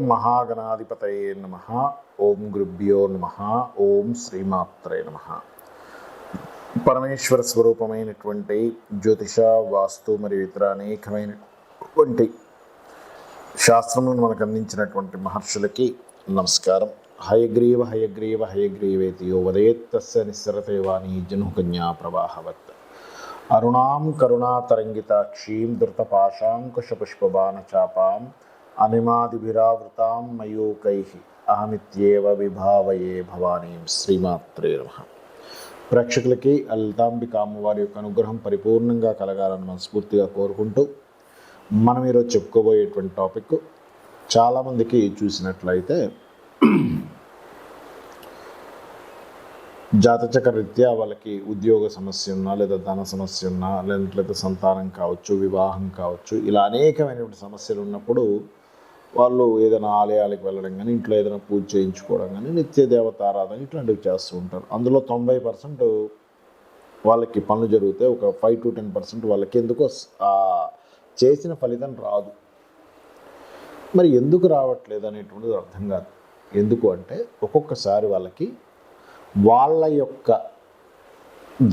మహాగణాధిపతయే నమః. ఓం గురుభ్యో నమః. ఓం శ్రీమాత్రే నమః. పరమేశ్వర స్వరూపమైనటువంటి జ్యోతిష, వాస్తు మరియు ఇతర అనేకమైనటువంటి శాస్త్రములను మనకు అందించినటువంటి మహర్షులకి నమస్కారం. హయగ్రీవ హయగ్రీవ హయగ్రీవేతి యో వదేత్తస్య నిస్సరతే వాణి జనుకన్యా ప్రవాహవత్. అరుణాం కరుణాతరంగితాక్షీం ధృతపాశాంకుశపుష్పబాణచాపాం అనిమాదిభిరావృతాం మయూకైః అహమిత్యేవ విభావయే భవానీం. శ్రీమాత్రే నమః. ప్రేక్షకులకి లలితాంబిక అమ్మవారి యొక్క అనుగ్రహం పరిపూర్ణంగా కలగాలని మనస్ఫూర్తిగా కోరుకుంటూ మనం ఈరోజు చెప్పుకోబోయేటువంటి టాపిక్ చాలామందికి చూసినట్లయితే జాతచక్ర రీత్యా వాళ్ళకి ఉద్యోగ సమస్య ఉన్నా, లేదా ధన సమస్య ఉన్నా, లేదంటే సంతానం కావచ్చు, వివాహం కావచ్చు, ఇలా అనేకమైనటువంటి సమస్యలు ఉన్నప్పుడు వాళ్ళు ఏదైనా ఆలయాలకు వెళ్ళడం కానీ, ఇంట్లో ఏదైనా పూజ చేయించుకోవడం కానీ, నిత్య దేవతారాధన ఇట్లాంటివి చేస్తూ ఉంటారు. అందులో 90% వాళ్ళకి పనులు జరుగుతాయి. ఒక 5 to 10% వాళ్ళకి ఎందుకో చేసిన ఫలితం రాదు. మరి ఎందుకు రావట్లేదు అనేటువంటిది అర్థం కాదు. ఎందుకు అంటే ఒక్కొక్కసారి వాళ్ళకి వాళ్ళ యొక్క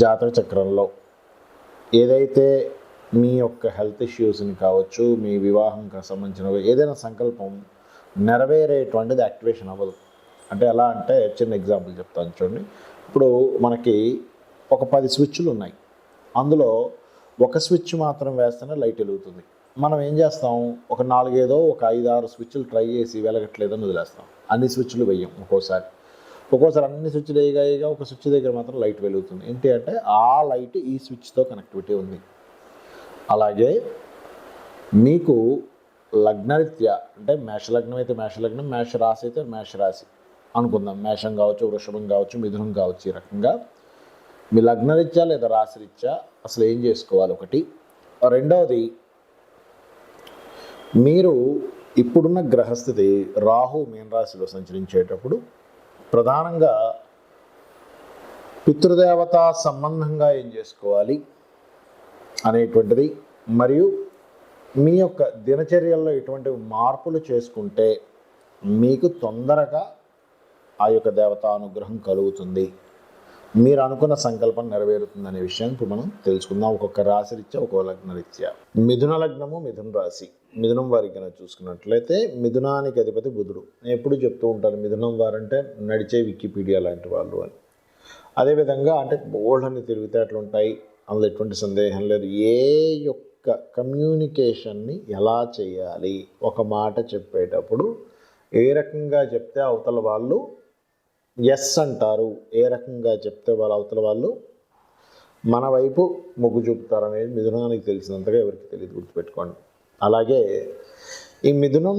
జాతక చక్రంలో ఏదైతే మీ యొక్క హెల్త్ ఇష్యూస్ని కావచ్చు, మీ వివాహంకి సంబంధించిన ఏదైనా సంకల్పం నెరవేరేటువంటిది యాక్టివేషన్ అవ్వదు. అంటే ఎలా అంటే చిన్న ఎగ్జాంపుల్ చెప్తాను చూడండి. ఇప్పుడు మనకి ఒక 10 స్విచ్లు ఉన్నాయి. అందులో ఒక స్విచ్ మాత్రం వేస్తేనే లైట్ వెలుగుతుంది. మనం ఏం చేస్తాం, ఒక 5-6 స్విచ్లు ట్రై చేసి వెలగట్లేదని వదిలేస్తాం. అన్ని స్విచ్లు వేయం. ఒక్కోసారి అన్ని స్విచ్లు వేయగా ఒక స్విచ్ దగ్గర మాత్రం లైట్ వెలుగుతుంది. ఏంటి అంటే ఆ లైట్ ఈ స్విచ్తో కనెక్టివిటీ ఉంది. అలాగే మీకు లగ్నరీత్యా అంటే మేషలగ్నం అయితే మేషలగ్నం, మేష రాశి అయితే మేష రాశి అనుకుందాం. మేషం కావచ్చు, వృషభం కావచ్చు, మిథునం కావచ్చు. ఈ రకంగా మీ లగ్నరీత్యా లేదా రాశిరీత్యా అసలు ఏం చేసుకోవాలి ఒకటి. రెండవది, మీరు ఇప్పుడున్న గ్రహస్థితి రాహు మీన రాశిలో సంచరించేటప్పుడు ప్రధానంగా పితృదేవతా సంబంధంగా ఏం చేసుకోవాలి అనేటువంటిది, మరియు మీ యొక్క దినచర్యల్లో ఎటువంటి మార్పులు చేసుకుంటే మీకు తొందరగా ఆ యొక్క దేవతా అనుగ్రహం కలుగుతుంది, మీరు అనుకున్న సంకల్పం నెరవేరుతుంది అనే విషయాన్ని ఇప్పుడు మనం తెలుసుకుందాం. ఒక్కొక్క రాశి రీత్యా ఒక్కొక్క లగ్న రీత్యా. మిథున లగ్నము, మిథున రాశి. మిథునం వారికి కనుక చూసుకున్నట్లయితే మిథునానికి అధిపతి బుధుడు. నేను ఎప్పుడు చెప్తూ ఉంటాను, మిథునం వారంటే నడిచే వికీపీడియా లాంటి వాళ్ళు అని. అదేవిధంగా అంటే బోల్డన్ని తెలివితేటలు ఉంటాయి, అందులో ఎటువంటి సందేహం లేదు. ఏ యొక్క కమ్యూనికేషన్ని ఎలా చేయాలి, ఒక మాట చెప్పేటప్పుడు ఏ రకంగా చెప్తే అవతల వాళ్ళు ఎస్ అంటారు, ఏ రకంగా చెప్తే అవతల వాళ్ళు మన వైపు మొగ్గు చూపుతారు అనేది మిథునానికి తెలిసినంతగా ఎవరికి తెలియదు, గుర్తుపెట్టుకోండి. అలాగే ఈ మిథునం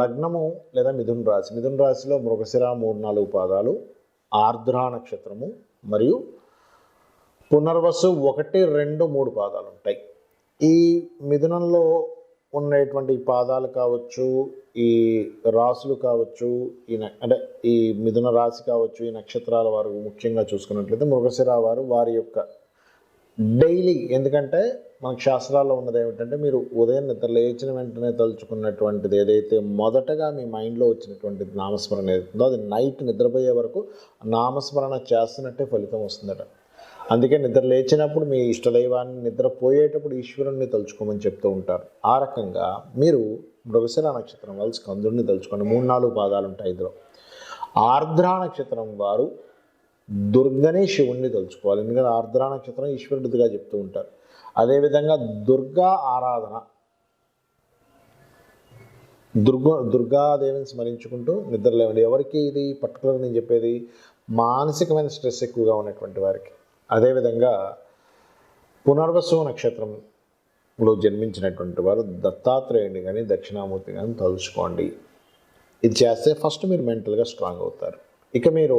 లగ్నము లేదా మిథున రాశి, మిథున రాశిలో మృగశిర 3-4 పాదాలు, ఆర్ద్ర నక్షత్రము మరియు పునర్వసు 1, 2, 3 పాదాలు ఉంటాయి. ఈ మిథునంలో ఉండేటువంటి పాదాలు కావచ్చు, ఈ రాశులు కావచ్చు, అంటే ఈ మిథున రాశి కావచ్చు, ఈ నక్షత్రాల వారు ముఖ్యంగా చూసుకున్నట్లయితే మృగశిర వారు వారి యొక్క డైలీ, ఎందుకంటే మనకు శాస్త్రాల్లో ఉన్నది ఏమిటంటే మీరు ఉదయం నిద్ర లేచిన వెంటనే తలుచుకున్నటువంటిది ఏదైతే మొదటగా మీ మైండ్లో వచ్చినటువంటి నామస్మరణ ఏదైతుందో అది నైట్ నిద్రపోయే వరకు నామస్మరణ చేస్తున్నట్టే ఫలితం వస్తుందట. అందుకే నిద్ర లేచినప్పుడు మీ ఇష్టదైవాన్ని, నిద్రపోయేటప్పుడు ఈశ్వరుణ్ణి తలుచుకోమని చెప్తూ ఉంటారు. ఆ రకంగా మీరు మృగశిర నక్షత్రం వాళ్ళు స్కందుడిని తలుచుకోండి. 3-4 పాదాలు ఉంటాయి ఇందులో. ఆర్ద్ర నక్షత్రం వారు దుర్గని, శివుణ్ణి తలుచుకోవాలి. ఎందుకంటే ఆర్ద్ర నక్షత్రం ఈశ్వరుడిగా చెప్తూ ఉంటారు. అదేవిధంగా దుర్గా ఆరాధన, దుర్గాదేవిని స్మరించుకుంటూ నిద్ర లేవండి. ఎవరికి ఇది పర్టికులర్ నేను చెప్పేది, మానసికమైన స్ట్రెస్ ఎక్కువగా ఉన్నటువంటి వారికి. అదేవిధంగా పునర్వసు నక్షత్రంలో జన్మించినటువంటి వారు దత్తాత్రేయుని కానీ దక్షిణామూర్తి కానీ తలుచుకోండి. ఇది చేస్తే ఫస్ట్ మీరు మెంటల్గా స్ట్రాంగ్ అవుతారు. ఇక మీరు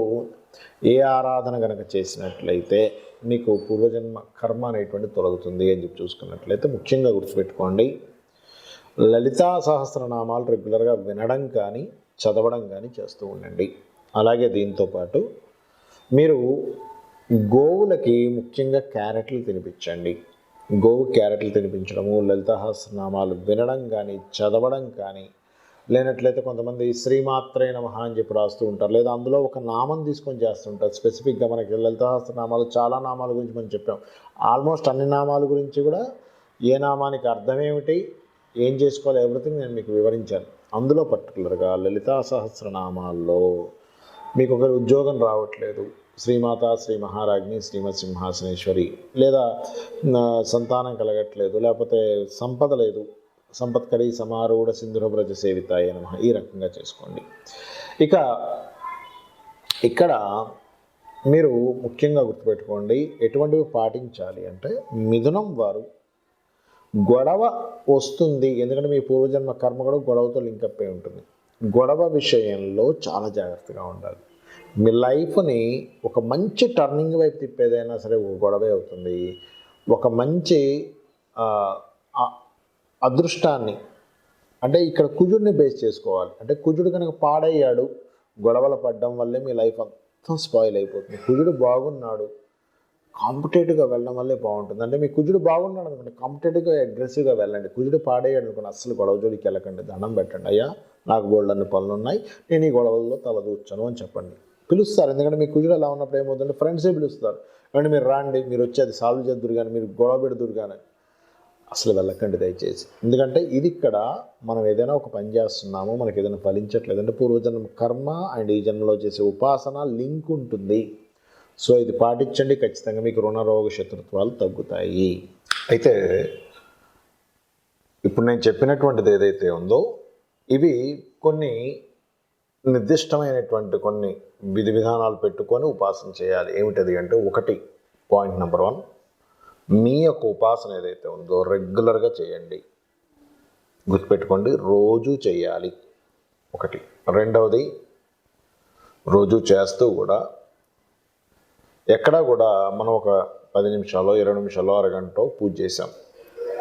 ఏ ఆరాధన కనుక చేసినట్లయితే మీకు పూర్వజన్మ కర్మ అనేటువంటి తొలగుతుంది అని చెప్పి చూసుకున్నట్లయితే ముఖ్యంగా గుర్తుపెట్టుకోండి, లలితా సహస్రనామాలు రెగ్యులర్గా వినడం కానీ చదవడం కానీ చేస్తూ ఉండండి. అలాగే దీంతోపాటు మీరు గోవులకి ముఖ్యంగా క్యారెట్లు తినిపించండి. గోవు క్యారెట్లు తినిపించడము, లలితా సహస్రనామాలు వినడం కానీ చదవడం కానీ లేనట్లయితే కొంతమంది శ్రీమాత్రే నమః అని చెప్పి రాస్తూ ఉంటారు, లేదా అందులో ఒక నామం తీసుకొని చేస్తుంటారు. స్పెసిఫిక్గా మనకి లలిత సహస్రనామాలు చాలా నామాల గురించి మనం చెప్పాం. ఆల్మోస్ట్ అన్ని నామాల గురించి కూడా ఏ నామానికి అర్థం ఏమిటి, ఏం చేసుకోవాలి, ఎవ్రీథింగ్ నేను మీకు వివరించాను. అందులో పర్టికులర్గా లలితా సహస్రనామాల్లో మీకు ఒకరి ఉద్యోగం రావట్లేదు, శ్రీమాత, శ్రీ మహారాజ్ని, శ్రీమత్ సింహాసనేశ్వరి, లేదా సంతానం కలగట్లేదు, లేకపోతే సంపద లేదు, సంపత్కరి సమారూఢ సింధురవ్రజ సేవితాయ నమః, ఈ రకంగా చేసుకోండి. ఇక ఇక్కడ మీరు ముఖ్యంగా గుర్తుపెట్టుకోండి, ఎటువంటివి పాటించాలి అంటే, మిథునం వారు గొడవ వస్తుంది, ఎందుకంటే మీ పూర్వజన్మ కర్మ కూడా గొడవతో లింకప్ అయి ఉంటుంది. గొడవ విషయంలో చాలా జాగ్రత్తగా ఉండాలి. మీ లైఫ్ని ఒక మంచి టర్నింగ్ వైపు తిప్పేదైనా సరే ఒక గొడవే అవుతుంది. ఒక మంచి అదృష్టాన్ని, అంటే ఇక్కడ కుజుడిని బేస్ చేసుకోవాలి. అంటే కుజుడు కనుక పాడయ్యాడు, గొడవలు పడడం వల్లే మీ లైఫ్ మొత్తం స్పాయిల్ అయిపోతుంది. కుజుడు బాగున్నాడు, కాంపిటేటివ్గా వెళ్ళడం వల్లే బాగుంటుంది. అంటే మీ కుజుడు బాగున్నాడు అనుకోండి, కాంపిటేటివ్గా అగ్రెసివ్గా వెళ్ళండి. కుజుడు పాడేయాడు అనుకోండి, అస్సలు గొడవ జోడికి వెళ్ళకండి, దండం పెట్టండి. అయ్యా నాకు బోల్డన్ని పనులు ఉన్నాయి, నేను ఈ గొడవల్లో తలదూర్చను అని చెప్పండి. పిలుస్తారు, ఎందుకంటే మీ కుజుడు అలా ఉన్నప్పుడు ఏమవుతుందంటే ఫ్రెండ్సే పిలుస్తారు, అంటే మీరు రాండి, మీరు వచ్చి అది సాల్వ్ చేద్దురు కానీ, మీరు గొడవ పెడుతురు కానీ, అసలు వెళ్ళకండి దయచేసి. ఎందుకంటే ఇది ఇక్కడ మనం ఏదైనా ఒక పని చేస్తున్నాము, మనకి ఏదైనా ఫలించట్లేదు అంటే పూర్వజన్మ కర్మ అండ్ ఈ జన్మలో చేసే ఉపాసన లింక్ ఉంటుంది. సో ఇది పాటించండి, ఖచ్చితంగా మీకు రుణరోగ శత్రుత్వాలు తగ్గుతాయి. అయితే ఇప్పుడు నేను చెప్పినటువంటిది ఏదైతే ఉందో, ఇవి కొన్ని నిర్దిష్టమైనటువంటి కొన్ని విధి విధానాలు పెట్టుకొని ఉపాసన చేయాలి. ఏమిటది అంటే, ఒకటి, పాయింట్ నెంబర్ 1, మీ యొక్క ఉపాసన ఏదైతే ఉందో రెగ్యులర్గా చేయండి. గుర్తుపెట్టుకోండి, రోజు చేయాలి ఒకటి. రెండవది, రోజు చేస్తూ కూడా ఎక్కడా కూడా మనం ఒక 10 నిమిషాలు, 20 నిమిషాలు, అరగంట పూజ చేసాం,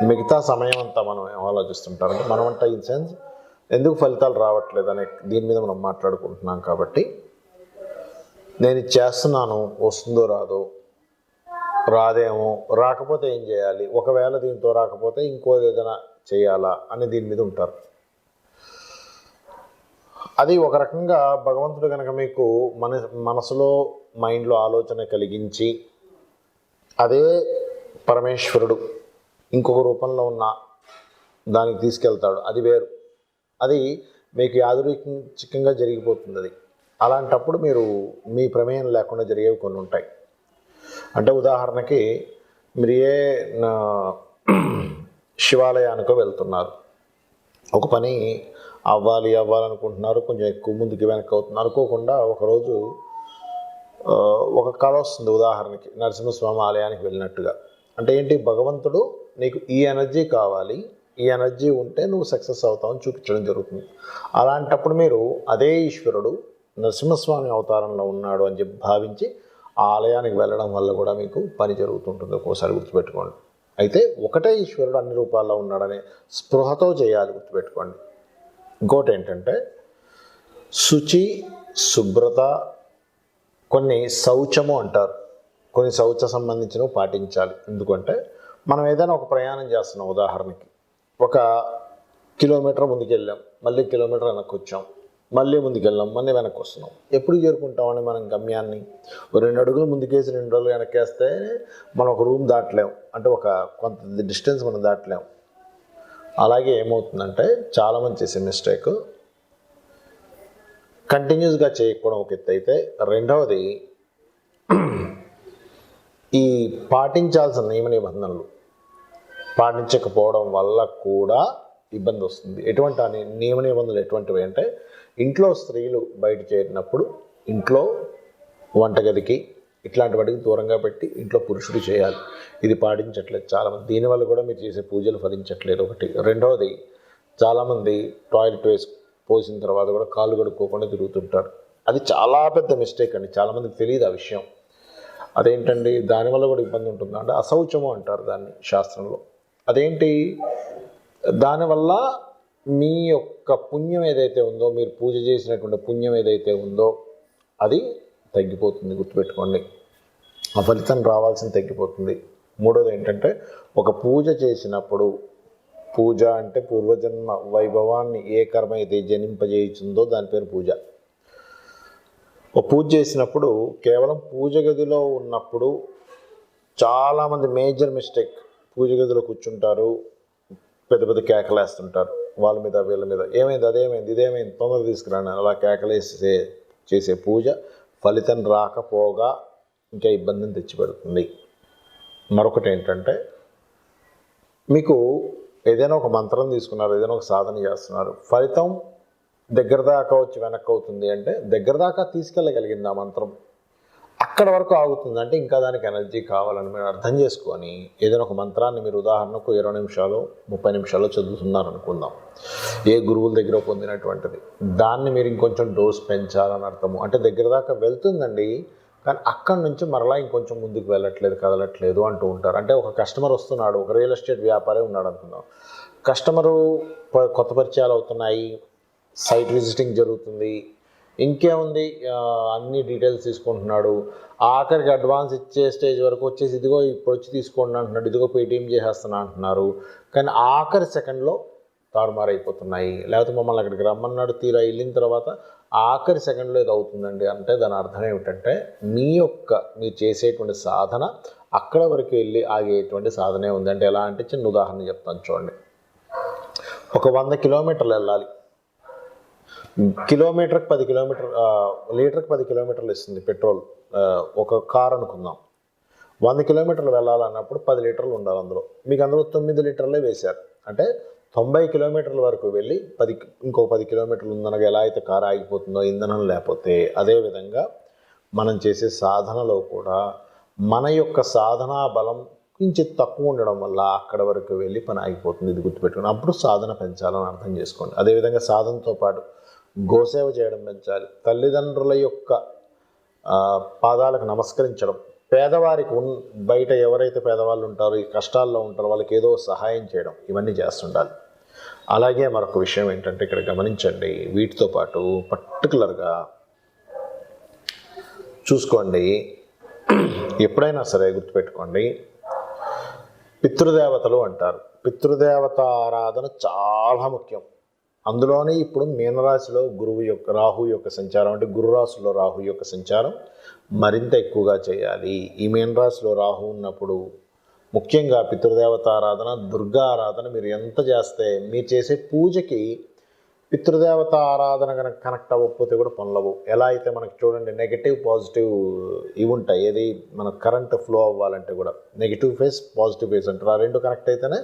మిగతా సమయం అంతా మనం ఏం ఆలోచిస్తుంటారంటే, మనం అంటే ఇన్ సెన్స్ ఎందుకు ఫలితాలు రావట్లేదు అనే దీని మీద మనం మాట్లాడుకుంటున్నాం. కాబట్టి నేను ఇది చేస్తున్నాను, వస్తుందో రాదో, రాదేమో, రాకపోతే ఏం చేయాలి, ఒకవేళ దీంతో రాకపోతే ఇంకోది ఏదైనా చేయాలా అని దీని మీద ఉంటారు. అది ఒక రకంగా భగవంతుడు కనుక మీకు మనసులో మైండ్లో ఆలోచన కలిగించి, అదే పరమేశ్వరుడు ఇంకొక రూపంలో ఉన్న దానికి తీసుకెళ్తాడు, అది వేరు. అది మీకు యాదృచ్ఛికంగా జరిగిపోతుంది. అది అలాంటప్పుడు మీరు మీ ప్రమేయం లేకుండా జరిగేవి కొన్ని ఉంటాయి. అంటే ఉదాహరణకి మీరు శివాలయానికో వెళ్తున్నారు, ఒక పని అవ్వాలనుకుంటున్నారు, కొంచెం ఎక్కువ ముందుకు వెనక్కి అవుతున్నారు, అనుకోకుండా ఒకరోజు ఒక కళ వస్తుంది. ఉదాహరణకి నరసింహస్వామి ఆలయానికి వెళ్ళినట్టుగా. అంటే ఏంటి, భగవంతుడు నీకు ఈ ఎనర్జీ కావాలి, ఈ ఎనర్జీ ఉంటే నువ్వు సక్సెస్ అవుతావని చూపించడం జరుగుతుంది. అలాంటప్పుడు మీరు అదే ఈశ్వరుడు నరసింహస్వామి అవతారంలో ఉన్నాడు అని చెప్పి భావించి ఆ ఆలయానికి వెళ్ళడం వల్ల కూడా మీకు పని జరుగుతుంటుంది. ఒక్కోసారి గుర్తుపెట్టుకోండి. అయితే ఒకటే ఈశ్వరుడు అన్ని రూపాల్లో ఉన్నాడనే స్పృహతో చేయాలి, గుర్తుపెట్టుకోండి. ఇంకోటి ఏంటంటే, శుచి, శుభ్రత, కొన్ని శౌచము అంటారు, కొన్ని శౌచ సంబంధించినవి పాటించాలి. ఎందుకంటే మనం ఏదైనా ఒక ప్రయాణం చేస్తున్నాం, ఉదాహరణకి 1 కిలోమీటర్ ముందుకు వెళ్ళాం, మళ్ళీ కిలోమీటర్ వెనక్కి వచ్చాం, మళ్ళీ ముందుకు వెళ్ళాం, మళ్ళీ వెనక్కి వస్తున్నాం. ఎప్పుడు చేరుకుంటామని మనం గమ్యాన్ని 2 అడుగులు ముందుకేసి 2 అడుగులు వెనక్కేస్తే మనం ఒక రూమ్ దాటలేం, అంటే ఒక కొంత డిస్టెన్స్ మనం దాటలేం. అలాగే ఏమవుతుందంటే, చాలామంది చేసే మిస్టేక్ కంటిన్యూస్గా చేయకపోవడం ఒక ఎత్తు అయితే, రెండవది ఈ పాటించాల్సిన నియమ నిబంధనలు పాటించకపోవడం వల్ల కూడా ఇబ్బంది వస్తుంది. ఎటువంటి నియమ నిబంధనలు ఎటువంటివి అంటే, ఇంట్లో స్త్రీలు బయట చేరినప్పుడు ఇంట్లో వంటగదికి ఇట్లాంటి వాటికి దూరంగా పెట్టి ఇంట్లో పురుషుడు చేయాలి. ఇది పాటించట్లేదు చాలామంది, దీనివల్ల కూడా మీరు చేసే పూజలు ఫలించట్లేదు ఒకటి. రెండవది, చాలామంది టాయిలెట్ పోసిన తర్వాత కూడా కాళ్ళు కడుక్కోకుండా తిరుగుతుంటారు. అది చాలా పెద్ద మిస్టేక్ అండి, చాలామందికి తెలియదు ఆ విషయం. అదేంటండి, దానివల్ల కూడా ఇబ్బంది ఉంటుందా అంటే, అశౌచము అంటారు దాన్ని శాస్త్రంలో. అదేంటి, దానివల్ల మీ యొక్క పుణ్యం ఏదైతే ఉందో, మీరు పూజ చేసినటువంటి పుణ్యం ఏదైతే ఉందో అది తగ్గిపోతుంది, గుర్తుపెట్టుకోండి. ఆ ఫలితం రావాల్సింది తగ్గిపోతుంది. మూడోది ఏంటంటే, ఒక పూజ చేసినప్పుడు పూజ అంటే పూర్వజన్మ వైభవాన్ని ఏ కర్మ అయితే జనింపజేయుతుందో దాని పేరు పూజ. ఓ పూజ చేసినప్పుడు కేవలం పూజ గదిలో ఉన్నప్పుడు చాలామంది మేజర్ మిస్టేక్, పూజ గదిలో కూర్చుంటారు, పెద్ద పెద్ద కేకలేస్తుంటారు, వాళ్ళ మీద వీళ్ళ మీద ఏమైంది, అదేమైంది, ఇదేమైంది, తొందర తీసుకురాను అలా కేకలేసే చేసే పూజ ఫలితం రాకపోగా ఇంకా ఇబ్బందిని తెచ్చిపెడుతుంది. మరొకటి ఏంటంటే, మీకు ఏదైనా ఒక మంత్రం తీసుకున్నారు, ఏదైనా ఒక సాధన చేస్తున్నారు, ఫలితం దగ్గర దాకా వచ్చి వెనక్కి అవుతుంది అంటే దగ్గర దాకా తీసుకెళ్ళగలిగింది ఆ మంత్రం, అక్కడ వరకు ఆగుతుంది అంటే ఇంకా దానికి ఎనర్జీ కావాలని మీరు అర్థం చేసుకొని ఏదైనా ఒక మంత్రాన్ని మీరు ఉదాహరణకు 20 నిమిషాలు 30 నిమిషాలు చదువుతున్నారు అనుకుందాం, ఏ గురువుల దగ్గర పొందినటువంటిది, దాన్ని మీరు ఇంకొంచెం డోస్ పెంచాలని అర్థము. అంటే దగ్గర దాకా వెళ్తుందండి, కానీ అక్కడి నుంచి మరలా ఇంకొంచెం ముందుకు వెళ్ళట్లేదు, కదలట్లేదు అంటూ ఉంటారు. అంటే ఒక కస్టమర్ వస్తున్నాడు, ఒక రియల్ ఎస్టేట్ వ్యాపారి ఉన్నాడు అనుకుందాం, కస్టమరు కొత్త పరిచయాలు అవుతున్నాయి, సైట్ విజిటింగ్ జరుగుతుంది, ఇంకేముంది అన్ని డీటెయిల్స్ తీసుకుంటున్నాడు, ఆఖరికి అడ్వాన్స్ ఇచ్చే స్టేజ్ వరకు వచ్చేసి ఇదిగో ఇప్పుడు వచ్చి తీసుకోండి అంటున్నాడు, ఇదిగో పేటీఎం చేసేస్తున్నా అంటున్నారు, కానీ ఆఖరి సెకండ్లో తారుమారు అయిపోతున్నాయి. లేకపోతే మమ్మల్ని అక్కడికి రమ్మన్నాడు, తీరా వెళ్ళిన తర్వాత ఆఖరి సెకండ్లో ఇది అవుతుందండి. అంటే దాని అర్థం ఏమిటంటే మీరు చేసేటువంటి సాధన అక్కడ వరకు వెళ్ళి ఆగేటువంటి సాధనే ఉంది. అంటే ఎలా అంటే చిన్న ఉదాహరణ చెప్తాను చూడండి. ఒక 100 కిలోమీటర్లు వెళ్ళాలి, కిలోమీటర్కి 10 కిలోమీటర్ లీటర్కి 10 కిలోమీటర్లు ఇస్తుంది పెట్రోల్. ఒక కార్ అనుకుందాం, 100 కిలోమీటర్లు వెళ్ళాలన్నప్పుడు 10 లీటర్లు ఉండాలి అందులో. మీకు అందులో 9 లీటర్లే వేశారు, అంటే 90 కిలోమీటర్ల వరకు వెళ్ళి ఇంకో 10 కిలోమీటర్లు ఉందనగా ఎలా అయితే కారు ఆగిపోతుందో ఇంధనం లేకపోతే, అదేవిధంగా మనం చేసే సాధనలో కూడా మన యొక్క సాధనా బలం కొంచెం తక్కువ ఉండడం వల్ల అక్కడ వరకు వెళ్ళి పని ఆగిపోతుంది. ఇది గుర్తుపెట్టుకుని అప్పుడు సాధన పెంచాలని అర్థం చేసుకోండి. అదేవిధంగా సాధనతో పాటు గోసేవ చేయడం పెంచాలి, తల్లిదండ్రుల యొక్క పాదాలకు నమస్కరించడం, పేదవారికి బయట ఎవరైతే పేదవాళ్ళు ఉంటారో, ఈ కష్టాల్లో ఉంటారో వాళ్ళకి ఏదో సహాయం చేయడం, ఇవన్నీ చేస్తుండాలి. అలాగే మరొక విషయం ఏంటంటే ఇక్కడ గమనించండి, వీటితో పాటు పర్టికులర్గా చూసుకోండి, ఎప్పుడైనా సరే గుర్తుపెట్టుకోండి, పితృదేవతలు అంటారు. పితృదేవత ఆరాధన చాలా ముఖ్యం. అందులోనే ఇప్పుడు మీనరాశిలో రాహు యొక్క సంచారం, అంటే గురు రాశిలో రాహు యొక్క సంచారం మరింత ఎక్కువగా చేయాలి. ఈ మీనరాశిలో రాహు ఉన్నప్పుడు ముఖ్యంగా పితృదేవత ఆరాధన, దుర్గా ఆరాధన మీరు ఎంత చేస్తే మీరు చేసే పూజకి పితృదేవత ఆరాధన కనుక కనెక్ట్ అవ్వకపోతే కూడా పనులవు. ఎలా అయితే మనకి చూడండి నెగిటివ్ పాజిటివ్ ఇవి ఉంటాయి, ఏది మన కరెంట్ ఫ్లో అవ్వాలంటే కూడా నెగిటివ్ ఫేస్ పాజిటివ్ ఫేస్ అంటారు. ఆ రెండు కనెక్ట్ అయితేనే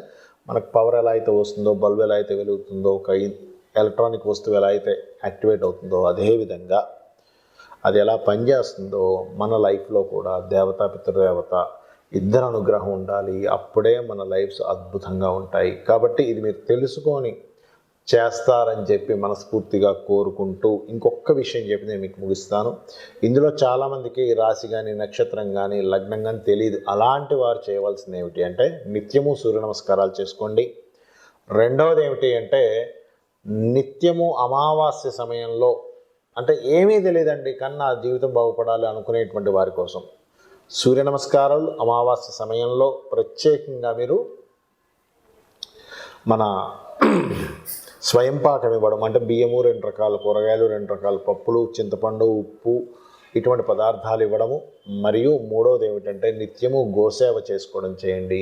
మనకు పవర్ ఎలా అయితే వస్తుందో, బల్బ్ ఎలా అయితే వెలుగుతుందో, ఒక ఎలక్ట్రానిక్ వస్తువు ఎలా అయితే యాక్టివేట్ అవుతుందో, అదేవిధంగా అది ఎలా పనిచేస్తుందో మన లైఫ్లో కూడా దేవత పితృదేవత ఇద్దరు అనుగ్రహం ఉండాలి. అప్పుడే మన లైఫ్స్ అద్భుతంగా ఉంటాయి. కాబట్టి ఇది మీరు తెలుసుకొని చేస్తారని చెప్పి మనస్ఫూర్తిగా కోరుకుంటూ ఇంకొక విషయం చెప్పి నేను మీకు ముగిస్తాను. ఇందులో చాలామందికి రాశి కానీ నక్షత్రం కానీ లగ్నం కానీ తెలియదు. అలాంటి వారు చేయవలసింది ఏమిటి అంటే నిత్యము సూర్య నమస్కారాలు చేసుకోండి. రెండవది ఏమిటి అంటే నిత్యము అమావాస్య సమయంలో, అంటే ఏమీ తెలియదండి కానీ నా జీవితం బాగుపడాలి అనుకునేటువంటి వారి కోసం సూర్య నమస్కారాలు అమావాస్య సమయంలో ప్రత్యేకంగా మీరు మన స్వయం పాకం ఇవ్వడం, అంటే బియ్యము 2 రకాల కూరగాయలు, 2 రకాల పప్పులు, చింతపండు, ఉప్పు, ఇటువంటి పదార్థాలు ఇవ్వడము. మరియు మూడవది ఏమిటంటే నిత్యము గోసేవ చేసుకోవడం చేయండి.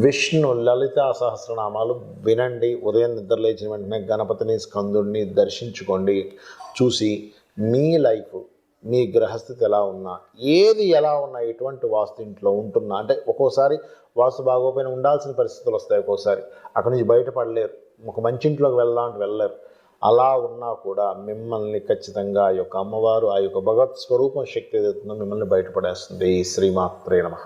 విష్ణు లలితా సహస్రనామాలు వినండి. ఉదయం నిద్ర లేచిన వెంటనే గణపతిని, స్కందుడిని దర్శించుకోండి. చూసి మీ లైఫ్, మీ గ్రహస్థితి ఎలా ఉన్నా, ఏది ఎలా ఉన్నా, ఎటువంటి వాస్తు ఇంట్లో ఉంటున్నా, అంటే ఒక్కోసారి వాస్తు బాగోపోయినా ఉండాల్సిన పరిస్థితులు వస్తాయి, ఒక్కోసారి అక్కడి నుంచి బయటపడలేరు, ఒక మంచి ఇంట్లోకి వెళ్దాం అంటే వెళ్ళలేరు. అలా ఉన్నా కూడా మిమ్మల్ని ఖచ్చితంగా ఆ యొక్క అమ్మవారు, ఆ యొక్క భగవత్ స్వరూపం శక్తి ఏదైతుందో మిమ్మల్ని బయటపడేస్తుంది. శ్రీమాత్రే నమః.